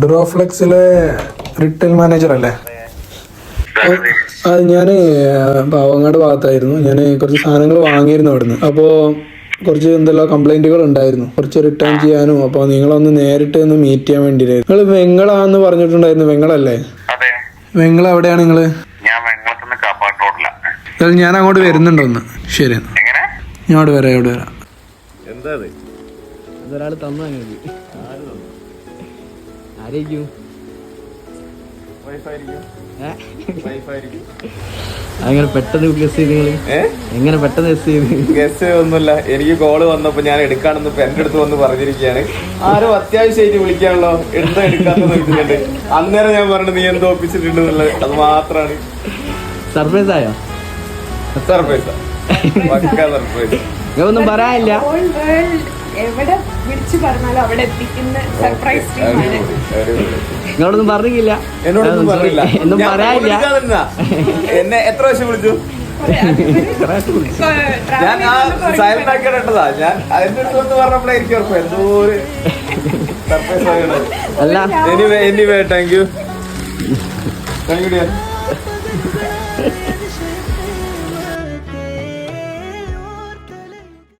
ഡ്രോഫ്ലെക്സിലെ റിട്ടേൽ manager അല്ലേ? അത് ഞാൻ പാവങ്ങാട് ഭാഗത്തായിരുന്നു. ഞാൻ കുറച്ച് സാധനങ്ങൾ വാങ്ങിയിരുന്നു അവിടുന്ന്. അപ്പോൾ കുറച്ച് എന്തെല്ലാം കംപ്ലൈൻറ്റുകൾ ഉണ്ടായിരുന്നു, കുറച്ച് റിട്ടേൺ ചെയ്യാനും. അപ്പോൾ നിങ്ങളൊന്ന് നേരിട്ട് ഒന്ന് മീറ്റ് ചെയ്യാൻ വേണ്ടിയിട്ടായിരുന്നു. നിങ്ങൾ വെങ്ങളാന്ന് പറഞ്ഞിട്ടുണ്ടായിരുന്നു. വെങ്ങളല്ലേ? വെങ്ങള എവിടെയാണ് നിങ്ങൾ? ഞാൻ അങ്ങോട്ട് വരുന്നുണ്ടോ ഒന്ന്? ശരി, ഞാൻ അവിടെ വരാം. എന്താ ഒരാൾ തന്നു ആയിരിക്കും അങ്ങനെ പെട്ടെന്ന് ഗസ് ചെയ്ത് എങ്ങനെ പെട്ടെന്ന് ഗസ് ഒന്നുമില്ല. എനിക്ക് കോള് വന്നപ്പോ ഞാൻ എടുക്കാണെന്ന് എന്റെ അടുത്ത് വന്ന് പറഞ്ഞിരിക്കുകയാണ്. ആരും അത്യാവശ്യമായിട്ട് വിളിക്കാണല്ലോ, എടുക്കാന്ന് നോക്കുന്നുണ്ട്. അന്നേരം ഞാൻ പറഞ്ഞു നീ എന്തോ ഒപ്പിച്ചിട്ടുണ്ടെന്നുള്ളത്. അത് മാത്രമാണ്. സർപ്രൈസ് ആയോ? സർപ്രൈസാ, പക്കാ സർപ്രൈസ്. ഒന്നും പറയാനില്ല. എവിടെ വിളിച്ചു പറഞ്ഞാലും അവിടെ എത്തിക്കുന്ന സർപ്രൈസ് ടീമാണ്. നിങ്ങളൊന്നും പറഞ്ഞില്ല? എന്നോടൊന്നും പറഞ്ഞില്ല. ഒന്നും പറയാനില്ല. എന്നെ എത്ര പ്രാവശ്യം വിളിച്ചു? ഞാൻ സൈലന്റ് ആക്കിയിട്ടതാ. ഞാൻ അതിന്റെ അടുത്ത് വന്ന് പറഞ്ഞപ്പോഴേ എനിക്ക് ഉറപ്പ് എന്തോ ഒരു സർപ്രൈസ് ആകണം. അല്ല, എനിവേ താങ്ക് യു.